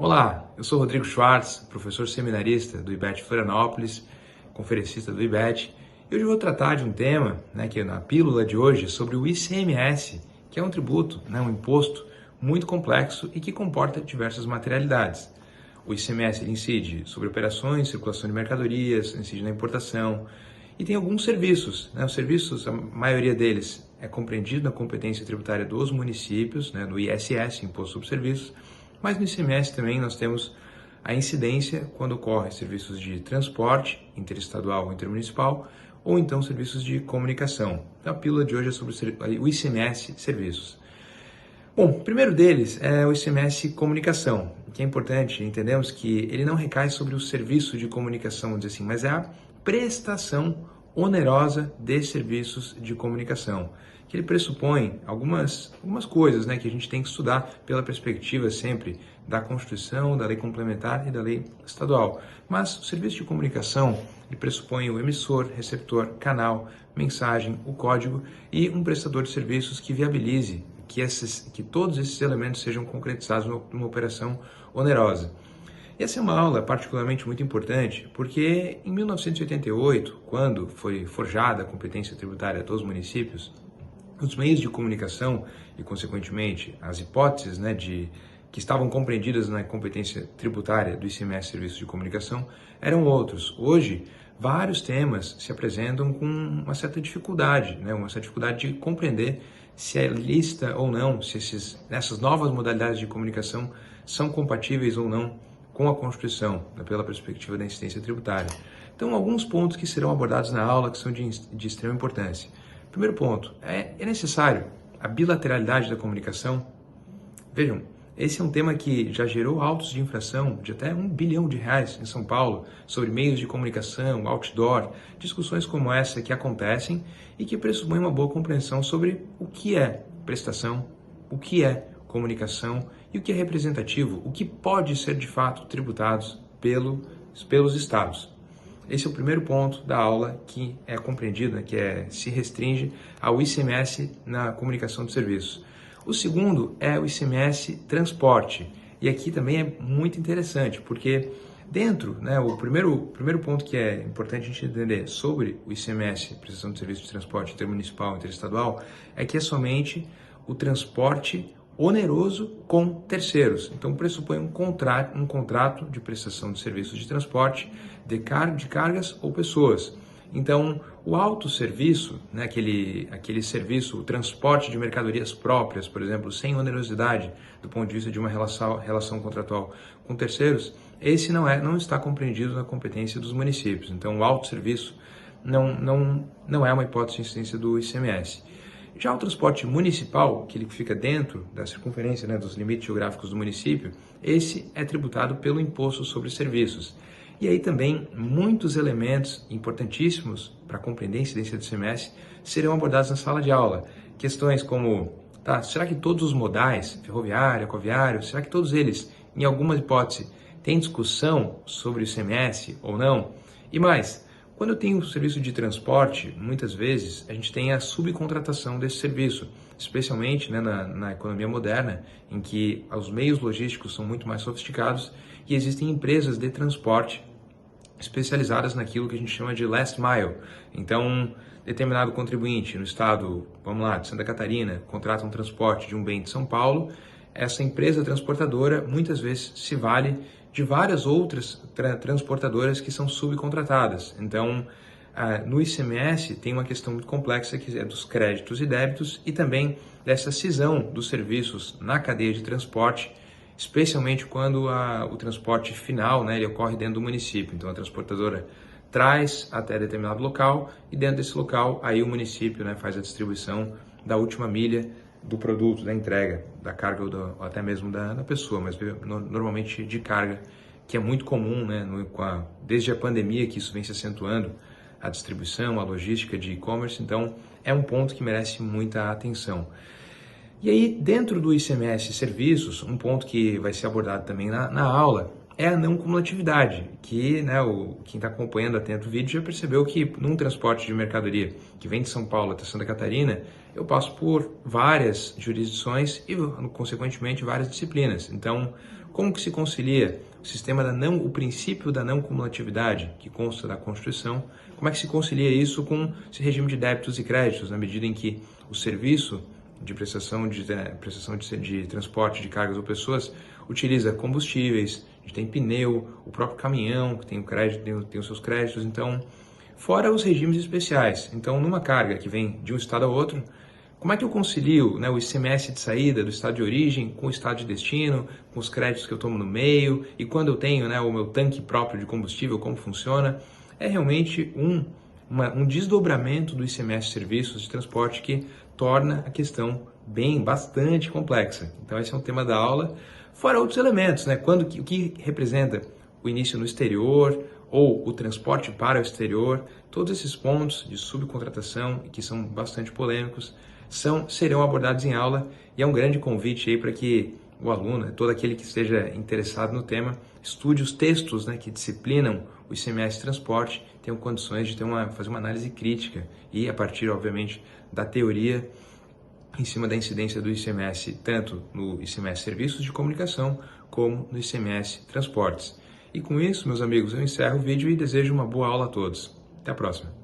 Olá, eu sou Rodrigo Schwartz, professor seminarista do IBET Florianópolis, conferencista do IBET, e hoje eu vou tratar de um tema, que é na pílula de hoje, sobre o ICMS, que é um tributo, um imposto muito complexo e que comporta diversas materialidades. O ICMS ele incide sobre operações, circulação de mercadorias, incide na importação e tem alguns serviços. Os serviços, a maioria deles é compreendido na competência tributária dos municípios, no ISS, Imposto sobre Serviços, mas no ICMS também nós temos a incidência quando ocorre serviços de transporte interestadual ou intermunicipal ou então serviços de comunicação. Então a pílula de hoje é sobre o ICMS serviços. Bom, o primeiro deles é o ICMS comunicação, que é importante, entendemos que ele não recai sobre o serviço de comunicação, vamos dizer assim, mas é a prestação onerosa de serviços de comunicação, que ele pressupõe algumas coisas que a gente tem que estudar pela perspectiva sempre da Constituição, da lei complementar e da lei estadual. Mas o serviço de comunicação ele pressupõe o emissor, receptor, canal, mensagem, o código e um prestador de serviços que viabilize que todos esses elementos sejam concretizados numa operação onerosa. E essa é uma aula particularmente muito importante, porque em 1988, quando foi forjada a competência tributária dos municípios, os meios de comunicação e, consequentemente, as hipóteses que estavam compreendidas na competência tributária do ICMS Serviços de Comunicação eram outros. Hoje, vários temas se apresentam com uma certa dificuldade, uma certa dificuldade de compreender se é lícita ou não, se essas novas modalidades de comunicação são compatíveis ou não com a Constituição, pela perspectiva da incidência tributária. Então, alguns pontos que serão abordados na aula que são de extrema importância. Primeiro ponto, é necessário a bilateralidade da comunicação? Vejam, esse é um tema que já gerou autos de infração de até R$1 bilhão em São Paulo, sobre meios de comunicação, outdoor, discussões como essa que acontecem e que pressupõem uma boa compreensão sobre o que é prestação, o que é comunicação e o que é representativo, o que pode ser de fato tributado pelos estados. Esse é o primeiro ponto da aula que é compreendido, se restringe ao ICMS na comunicação de serviços. O segundo é o ICMS transporte, e aqui também é muito interessante, porque dentro, o primeiro ponto que é importante a gente entender sobre o ICMS, prestação de serviço de transporte intermunicipal, interestadual, é que é somente o transporte oneroso com terceiros. Então, pressupõe um contrato de prestação de serviços de transporte de cargas ou pessoas. Então, o autosserviço, aquele serviço, o transporte de mercadorias próprias, por exemplo, sem onerosidade do ponto de vista de uma relação contratual com terceiros, esse não está compreendido na competência dos municípios. Então, o autosserviço não é uma hipótese de incidência do ICMS. Já o transporte municipal, que ele fica dentro da circunferência dos limites geográficos do município, esse é tributado pelo Imposto sobre Serviços. E aí também muitos elementos importantíssimos para compreender a incidência do ICMS serão abordados na sala de aula. Questões como, será que todos os modais, ferroviário, aquaviário, será que todos eles, em alguma hipótese, têm discussão sobre o ICMS ou não? E mais, quando eu tenho serviço de transporte, muitas vezes a gente tem a subcontratação desse serviço, especialmente na economia moderna, em que os meios logísticos são muito mais sofisticados e existem empresas de transporte especializadas naquilo que a gente chama de last mile. Então, determinado contribuinte no estado, de Santa Catarina, contrata um transporte de um bem de São Paulo, essa empresa transportadora muitas vezes se vale de várias outras transportadoras que são subcontratadas. Então, no ICMS tem uma questão muito complexa que é dos créditos e débitos e também dessa cisão dos serviços na cadeia de transporte, especialmente quando o transporte final ele ocorre dentro do município. Então, a transportadora traz até determinado local e dentro desse local aí o município faz a distribuição da última milha do produto, da entrega, da carga ou até mesmo da pessoa, mas normalmente de carga, que é muito comum, desde a pandemia que isso vem se acentuando, a distribuição, a logística de e-commerce, então é um ponto que merece muita atenção. E aí, dentro do ICMS Serviços, um ponto que vai ser abordado também na aula é a não cumulatividade, que quem está acompanhando atento o vídeo já percebeu que num transporte de mercadoria que vem de São Paulo até Santa Catarina, eu passo por várias jurisdições e, consequentemente, várias disciplinas. Então, como que se concilia o princípio da não cumulatividade, que consta da Constituição, como é que se concilia isso com esse regime de débitos e créditos, na medida em que o serviço de prestação de transporte de cargas ou pessoas utiliza combustíveis, a gente tem pneu, o próprio caminhão, que tem o crédito, tem os seus créditos, então, fora os regimes especiais. Então, numa carga que vem de um estado a outro, como é que eu concilio, né, o ICMS de saída do estado de origem com o estado de destino, com os créditos que eu tomo no meio, e quando eu tenho, né, o meu tanque próprio de combustível, como funciona? É realmente um desdobramento do ICMS serviços de transporte que torna a questão bastante complexa. Então esse é um tema da aula, fora outros elementos, né? O que representa o início no exterior ou o transporte para o exterior, todos esses pontos de subcontratação, que são bastante polêmicos, serão abordados em aula, e é um grande convite aí para que o aluno, todo aquele que esteja interessado no tema, estude os textos, né, que disciplinam o ICMS transporte, tenham condições de fazer uma análise crítica e, a partir, obviamente, da teoria em cima da incidência do ICMS, tanto no ICMS serviços de comunicação, como no ICMS transportes. E com isso, meus amigos, eu encerro o vídeo e desejo uma boa aula a todos. Até a próxima!